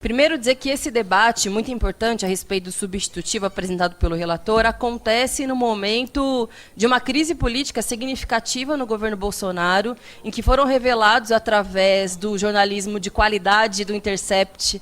Primeiro, dizer que esse debate, muito importante a respeito do substitutivo apresentado pelo relator, acontece no momento de uma crise política significativa no governo Bolsonaro, em que foram revelados, através do jornalismo de qualidade do Intercept,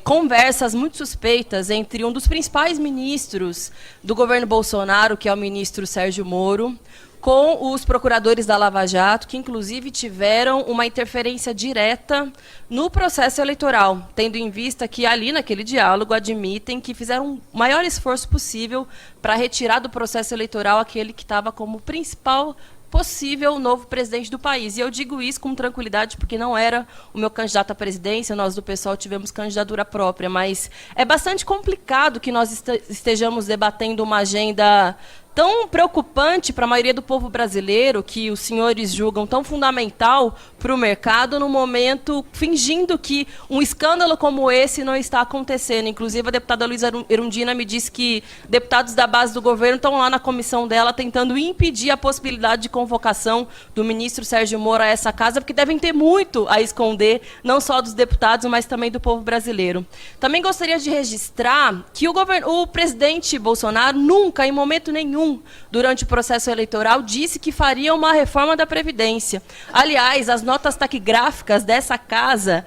conversas muito suspeitas entre um dos principais ministros do governo Bolsonaro, que é o ministro Sérgio Moro, com os procuradores da Lava Jato, que inclusive tiveram uma interferência direta no processo eleitoral, tendo em vista que ali, naquele diálogo, admitem que fizeram o maior esforço possível para retirar do processo eleitoral aquele que estava como principal possível novo presidente do país. E eu digo isso com tranquilidade, porque não era o meu candidato à presidência, nós do PSOL tivemos candidatura própria, mas é bastante complicado que nós estejamos debatendo uma agenda tão preocupante para a maioria do povo brasileiro, que os senhores julgam tão fundamental para o mercado, no momento fingindo que um escândalo como esse não está acontecendo. Inclusive, a deputada Luísa Erundina me disse que deputados da base do governo estão lá na comissão dela tentando impedir a possibilidade de convocação do ministro Sérgio Moro a essa casa, porque devem ter muito a esconder, não só dos deputados, mas também do povo brasileiro. Também gostaria de registrar que o presidente Bolsonaro nunca, em momento nenhum, durante o processo eleitoral, disse que faria uma reforma da Previdência. Aliás, as notas taquigráficas dessa casa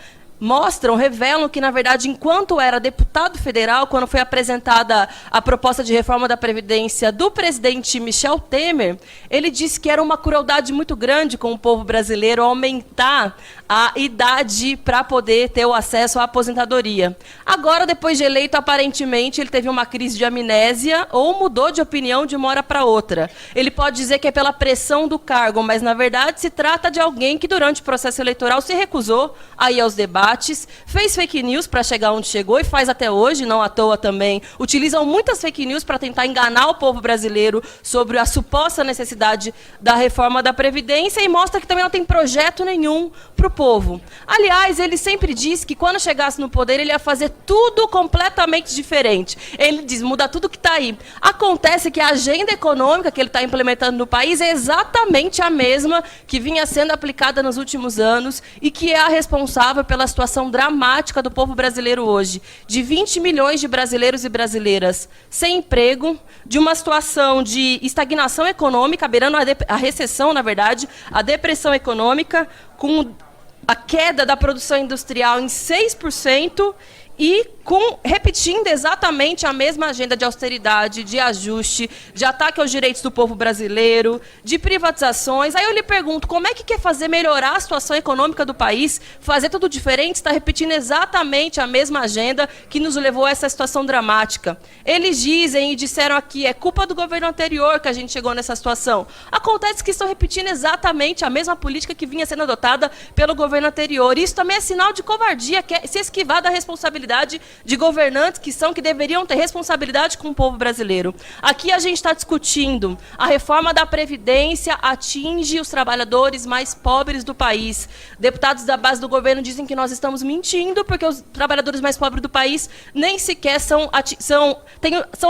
revelam que, na verdade, enquanto era deputado federal, quando foi apresentada a proposta de reforma da Previdência do presidente Michel Temer, ele disse que era uma crueldade muito grande com o povo brasileiro aumentar a idade para poder ter o acesso à aposentadoria. Agora, depois de eleito, aparentemente, ele teve uma crise de amnésia ou mudou de opinião de uma hora para outra. Ele pode dizer que é pela pressão do cargo, mas, na verdade, se trata de alguém que, durante o processo eleitoral, se recusou a ir aos debates, fez fake news para chegar onde chegou e faz até hoje, não à toa também. Utilizam muitas fake news para tentar enganar o povo brasileiro sobre a suposta necessidade da reforma da Previdência e mostra que também não tem projeto nenhum para o povo. Aliás, ele sempre disse que quando chegasse no poder ele ia fazer tudo completamente diferente. Ele diz, muda tudo que está aí. Acontece que a agenda econômica que ele está implementando no país é exatamente a mesma que vinha sendo aplicada nos últimos anos e que é a responsável pela situação dramática do povo brasileiro hoje. De 20 milhões de brasileiros e brasileiras sem emprego, de uma situação de estagnação econômica, beirando a recessão, na verdade, a depressão econômica, com a queda da produção industrial em 6% e repetindo exatamente a mesma agenda de austeridade, de ajuste, de ataque aos direitos do povo brasileiro, de privatizações. Aí eu lhe pergunto, como é que quer fazer melhorar a situação econômica do país, fazer tudo diferente, está repetindo exatamente a mesma agenda que nos levou a essa situação dramática. Eles dizem e disseram aqui, é culpa do governo anterior que a gente chegou nessa situação. Acontece que estão repetindo exatamente a mesma política que vinha sendo adotada pelo governo anterior. Isso também é sinal de covardia, que é se esquivar da responsabilidade de governantes que deveriam ter responsabilidade com o povo brasileiro. Aqui a gente está discutindo a reforma da Previdência atinge os trabalhadores mais pobres do país. Deputados da base do governo dizem que nós estamos mentindo porque os trabalhadores mais pobres do país nem sequer são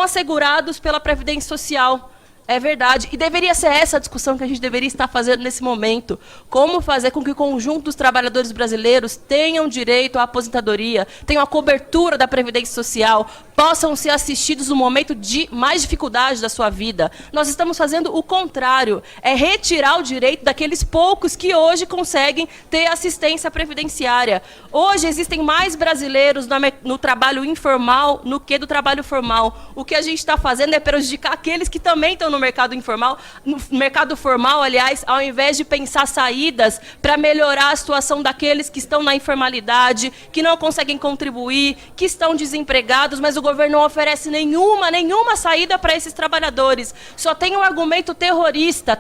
assegurados pela Previdência Social. É verdade. E deveria ser essa a discussão que a gente deveria estar fazendo nesse momento. Como fazer com que o conjunto dos trabalhadores brasileiros tenham direito à aposentadoria, tenham a cobertura da Previdência Social, possam ser assistidos no momento de mais dificuldade da sua vida. Nós estamos fazendo o contrário. É retirar o direito daqueles poucos que hoje conseguem ter assistência previdenciária. Hoje existem mais brasileiros no trabalho informal do que do trabalho formal. O que a gente está fazendo é prejudicar aqueles que também estão no mercado informal, no mercado formal, aliás, ao invés de pensar saídas para melhorar a situação daqueles que estão na informalidade, que não conseguem contribuir, que estão desempregados, mas o governo não oferece nenhuma saída para esses trabalhadores. Só tem um argumento terrorista,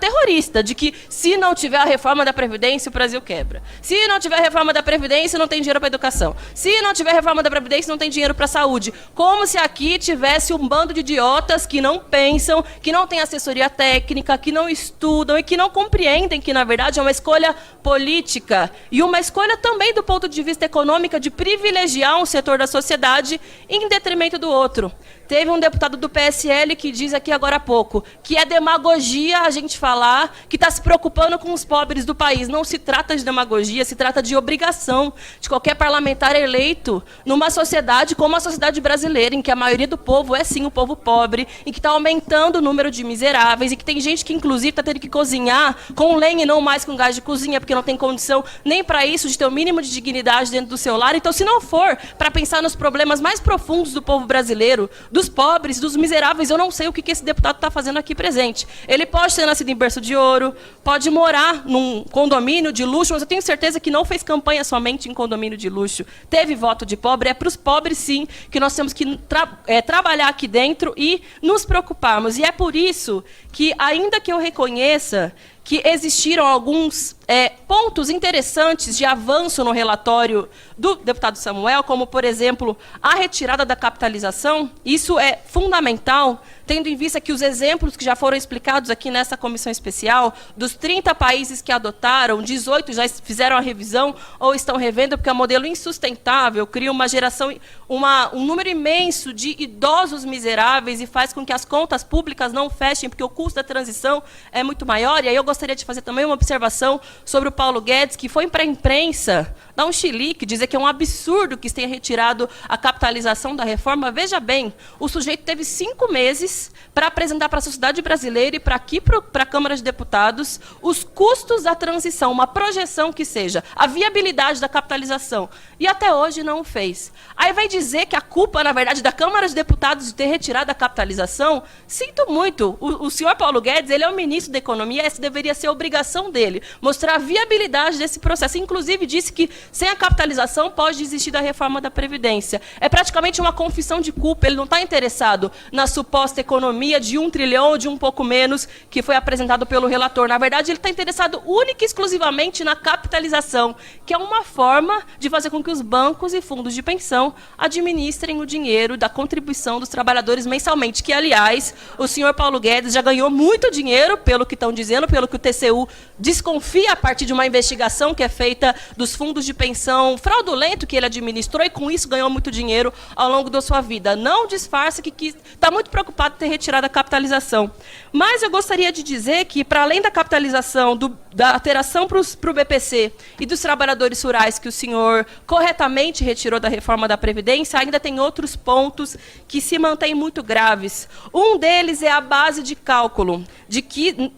de que se não tiver a reforma da Previdência, o Brasil quebra. Se não tiver a reforma da Previdência, não tem dinheiro para educação. Se não tiver a reforma da Previdência, não tem dinheiro para a saúde. Como se aqui tivesse um bando de idiotas que não pensam, que não têm assessoria técnica, que não estudam e que não compreendem que, na verdade, é uma escolha política e uma escolha também do ponto de vista econômico de privilegiar um setor da sociedade em detrimento detrimento do outro. Teve um deputado do PSL que diz aqui agora há pouco que é demagogia a gente falar que está se preocupando com os pobres do país. Não se trata de demagogia, se trata de obrigação de qualquer parlamentar eleito numa sociedade como a sociedade brasileira, em que a maioria do povo é sim o povo pobre, em que está aumentando o número de miseráveis, e que tem gente que inclusive está tendo que cozinhar com lenha e não mais com gás de cozinha, porque não tem condição nem para isso, de ter o mínimo de dignidade dentro do seu lar. Então, se não for para pensar nos problemas mais profundos do povo brasileiro, dos pobres, dos miseráveis, eu não sei o que esse deputado está fazendo aqui presente. Ele pode ter nascido em berço de ouro, pode morar num condomínio de luxo, mas eu tenho certeza que não fez campanha somente em condomínio de luxo. Teve voto de pobre. É para os pobres, sim, que nós temos que trabalhar aqui dentro e nos preocuparmos. E é por isso que, ainda que eu reconheça que existiram alguns pontos interessantes de avanço no relatório do deputado Samuel, como, por exemplo, a retirada da capitalização. Isso é fundamental, tendo em vista que os exemplos que já foram explicados aqui nessa comissão especial, dos 30 países que adotaram, 18 já fizeram a revisão ou estão revendo, porque é um modelo insustentável, cria uma geração, um número imenso de idosos miseráveis e faz com que as contas públicas não fechem, porque o custo da transição é muito maior. E aí eu gostaria de fazer também uma observação sobre o Paulo Guedes, que foi para a imprensa dar um chilique, dizer que é um absurdo que tenha retirado a capitalização da reforma. Veja bem, o sujeito teve 5 meses para apresentar para a sociedade brasileira e para aqui, para a Câmara de Deputados, os custos da transição, uma projeção que seja, a viabilidade da capitalização. E até hoje não o fez. Aí vai dizer que a culpa, na verdade, da Câmara de Deputados de ter retirado a capitalização. Sinto muito. O senhor Paulo Guedes, ele é o ministro da Economia, essa deveria ser a obrigação dele, mostrar a viabilidade desse processo. Inclusive, disse que sem a capitalização pode desistir da reforma da Previdência. É praticamente uma confissão de culpa. Ele não está interessado na suposta economia de 1 trilhão ou de um pouco menos que foi apresentado pelo relator. Na verdade, ele está interessado única e exclusivamente na capitalização, que é uma forma de fazer com que os bancos e fundos de pensão administrem o dinheiro da contribuição dos trabalhadores mensalmente, que, aliás, o senhor Paulo Guedes já ganhou muito dinheiro, pelo que estão dizendo, pelo que o TCU desconfia a partir de uma investigação que é feita dos fundos de pensão fraudulento que ele administrou, e com isso ganhou muito dinheiro ao longo da sua vida. Não disfarce que está muito preocupado em ter retirado a capitalização. Mas eu gostaria de dizer que, para além da capitalização, da alteração para o BPC e dos trabalhadores rurais que o senhor corretamente retirou da reforma da Previdência, ainda tem outros pontos que se mantêm muito graves. Um deles é a base de cálculo, de que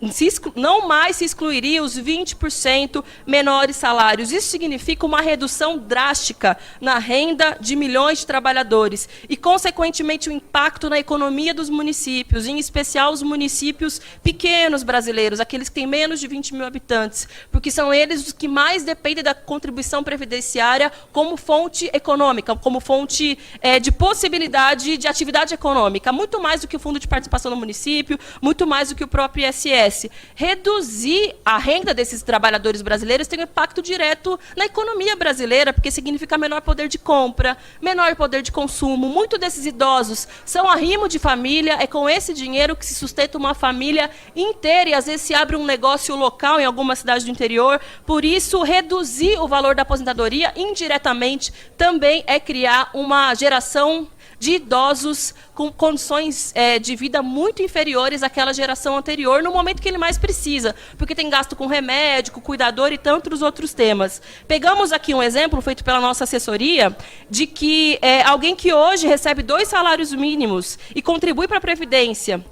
não mais se excluiria os 20% menores salários. Isso significa uma redução drástica na renda de milhões de trabalhadores e, consequentemente, o impacto na economia dos municípios, em especial os municípios pequenos brasileiros, aqueles que têm menos de 20 mil habitantes, porque são eles os que mais dependem da contribuição previdenciária como fonte econômica, como fonte de possibilidade de atividade econômica, muito mais do que o Fundo de Participação no Município, muito mais do que o próprio ISS. Reduzir a renda desses trabalhadores brasileiros tem um impacto direto na economia brasileira, porque significa menor poder de compra, menor poder de consumo. Muitos desses idosos são arrimo de família, é com esse dinheiro que se sustenta uma família inteira, e às vezes se abre um negócio local em alguma cidade do interior. Por isso, reduzir o valor da aposentadoria indiretamente também é criar uma geração de idosos com condições de vida muito inferiores àquela geração anterior, no momento que ele mais precisa, porque tem gasto com remédio, com cuidador e tantos outros temas. Pegamos aqui um exemplo feito pela nossa assessoria de que alguém que hoje recebe 2 salários mínimos e contribui para a Previdência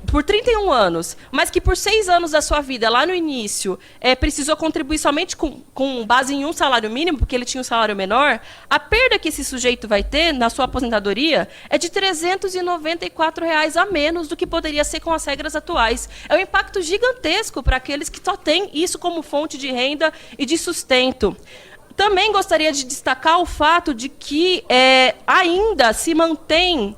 por 31 anos, mas que por 6 anos da sua vida, lá no início, precisou contribuir somente com base em um salário mínimo, porque ele tinha um salário menor, a perda que esse sujeito vai ter na sua aposentadoria é de R$ 394 a menos do que poderia ser com as regras atuais. É um impacto gigantesco para aqueles que só têm isso como fonte de renda e de sustento. Também gostaria de destacar o fato de que ainda se mantém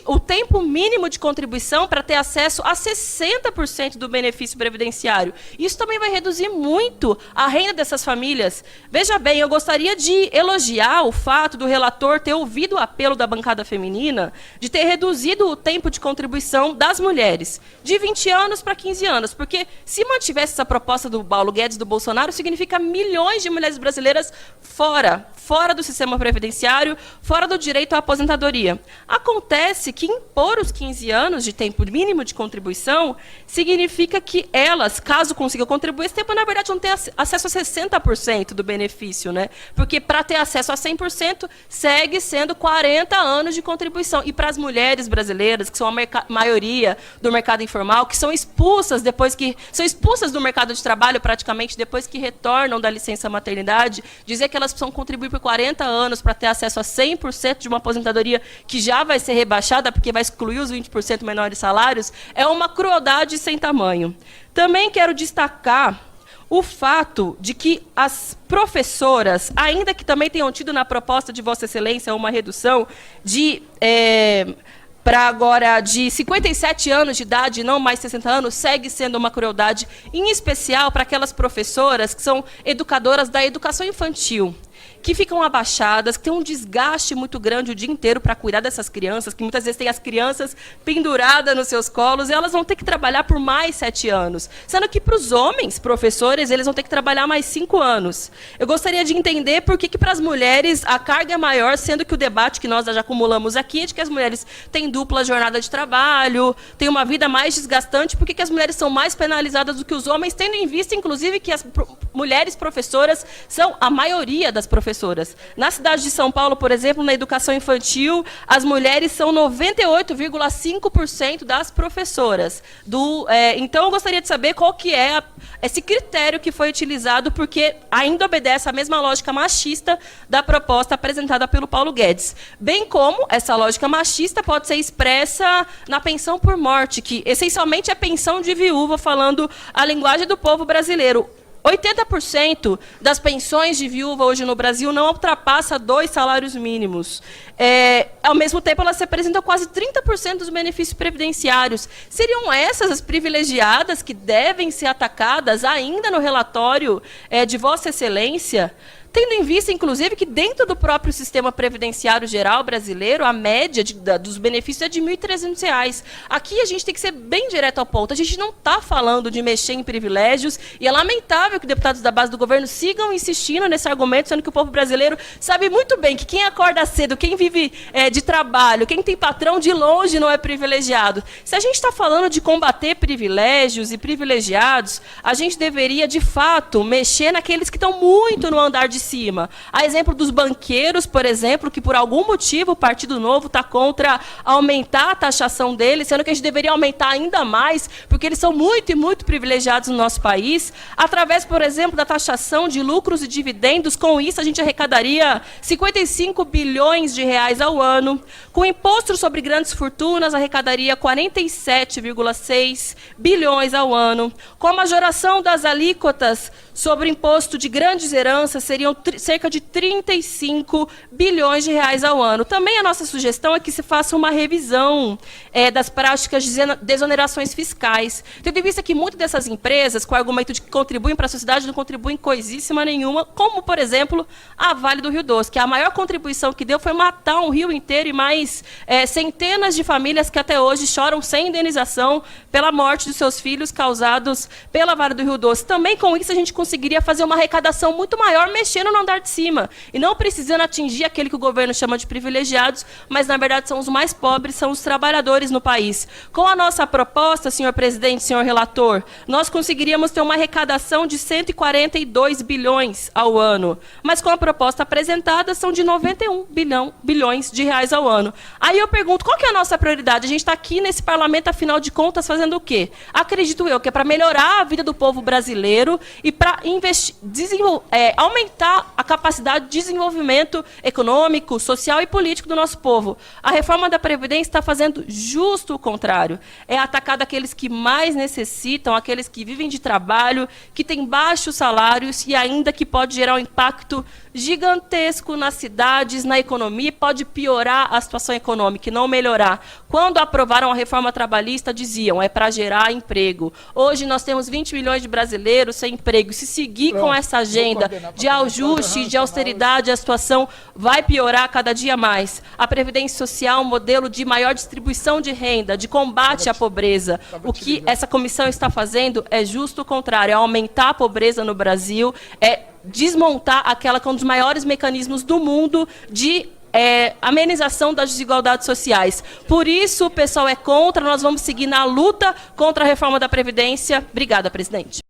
o tempo mínimo de contribuição para ter acesso a 60% do benefício previdenciário. Isso também vai reduzir muito a renda dessas famílias. Veja bem, eu gostaria de elogiar o fato do relator ter ouvido o apelo da bancada feminina de ter reduzido o tempo de contribuição das mulheres, de 20 anos para 15 anos, porque se mantivesse essa proposta do Paulo Guedes, do Bolsonaro, significa milhões de mulheres brasileiras fora do sistema previdenciário, fora do direito à aposentadoria. Acontece que impor os 15 anos de tempo mínimo de contribuição significa que elas, caso consigam contribuir, esse tempo, na verdade, não tem acesso a 60% do benefício, né? Porque para ter acesso a 100%, segue sendo 40 anos de contribuição. E para as mulheres brasileiras, que são a maioria do mercado informal, que são expulsas do mercado de trabalho praticamente depois que retornam da licença maternidade, dizer que elas precisam contribuir por 40 anos para ter acesso a 100% de uma aposentadoria que já vai ser rebaixada porque vai excluir os 20% menores salários, é uma crueldade sem tamanho. Também quero destacar o fato de que as professoras, ainda que também tenham tido na proposta de Vossa Excelência uma redução para agora de 57 anos de idade, não mais 60 anos, segue sendo uma crueldade, em especial para aquelas professoras que são educadoras da educação infantil, que ficam abaixadas, que têm um desgaste muito grande o dia inteiro para cuidar dessas crianças, que muitas vezes têm as crianças penduradas nos seus colos, e elas vão ter que trabalhar por mais 7 anos. Sendo que para os homens, professores, eles vão ter que trabalhar mais 5 anos. Eu gostaria de entender por que para as mulheres a carga é maior, sendo que o debate que nós já acumulamos aqui é de que as mulheres têm dupla jornada de trabalho, têm uma vida mais desgastante, por que as mulheres são mais penalizadas do que os homens, tendo em vista, inclusive, que as mulheres professoras são a maioria das professoras. Na cidade de São Paulo, por exemplo, na educação infantil, as mulheres são 98,5% das professoras. Então, eu gostaria de saber qual que é esse critério que foi utilizado, porque ainda obedece à mesma lógica machista da proposta apresentada pelo Paulo Guedes. Bem como essa lógica machista pode ser expressa na pensão por morte, que essencialmente é pensão de viúva, falando a linguagem do povo brasileiro. 80% das pensões de viúva hoje no Brasil não ultrapassa 2 salários mínimos. Ao mesmo tempo, elas representam quase 30% dos benefícios previdenciários. Seriam essas as privilegiadas que devem ser atacadas ainda no relatório de Vossa Excelência? Tendo em vista, inclusive, que dentro do próprio sistema previdenciário geral brasileiro, a média dos benefícios é de R$ 1.300. Aqui a gente tem que ser bem direto ao ponto. A gente não está falando de mexer em privilégios, e é lamentável que deputados da base do governo sigam insistindo nesse argumento, sendo que o povo brasileiro sabe muito bem que quem acorda cedo, quem vive de trabalho, quem tem patrão, de longe não é privilegiado. Se a gente está falando de combater privilégios e privilegiados, a gente deveria, de fato, mexer naqueles que estão muito no andar de cima. A exemplo dos banqueiros, por exemplo, que por algum motivo o Partido Novo está contra aumentar a taxação deles, sendo que a gente deveria aumentar ainda mais, porque eles são muito e muito privilegiados no nosso país. Através, por exemplo, da taxação de lucros e dividendos, com isso a gente arrecadaria 55 bilhões de reais ao ano. Com imposto sobre grandes fortunas, arrecadaria 47,6 bilhões ao ano. Com a majoração das alíquotas sobre o imposto de grandes heranças, seriam cerca de 35 bilhões de reais ao ano. Também a nossa sugestão é que se faça uma revisão das práticas de desonerações fiscais, tendo em vista que muitas dessas empresas, com o argumento de que contribuem para a sociedade, não contribuem coisíssima nenhuma, como, por exemplo, a Vale do Rio Doce, que a maior contribuição que deu foi matar um rio inteiro e mais centenas de famílias que até hoje choram sem indenização pela morte de seus filhos causados pela Vale do Rio Doce. Também com isso a gente conseguiria fazer uma arrecadação muito maior mexendo no andar de cima, e não precisando atingir aquele que o governo chama de privilegiados, mas na verdade são os mais pobres, são os trabalhadores no país. Com a nossa proposta, senhor presidente, senhor relator, nós conseguiríamos ter uma arrecadação de 142 bilhões ao ano, mas com a proposta apresentada são de 91 bilhões de reais ao ano. Aí eu pergunto, qual que é a nossa prioridade? A gente está aqui nesse parlamento, afinal de contas, fazendo o quê? Acredito eu que é para melhorar a vida do povo brasileiro e para para aumentar a capacidade de desenvolvimento econômico, social e político do nosso povo. A reforma da Previdência está fazendo justo o contrário. É atacar aqueles que mais necessitam, aqueles que vivem de trabalho, que têm baixos salários e ainda que pode gerar um impacto gigantesco nas cidades, na economia, e pode piorar a situação econômica e não melhorar. Quando aprovaram a reforma trabalhista, diziam, é para gerar emprego. Hoje nós temos 20 milhões de brasileiros sem emprego. Se seguir com essa agenda de ajuste, de austeridade, a situação vai piorar cada dia mais. A Previdência Social é um modelo de maior distribuição de renda, de combate à pobreza. O que essa comissão está fazendo é justo o contrário, é aumentar a pobreza no Brasil, é desmontar aquela que é um dos maiores mecanismos do mundo de amenização das desigualdades sociais. Por isso, o pessoal é contra, nós vamos seguir na luta contra a reforma da Previdência. Obrigada, presidente.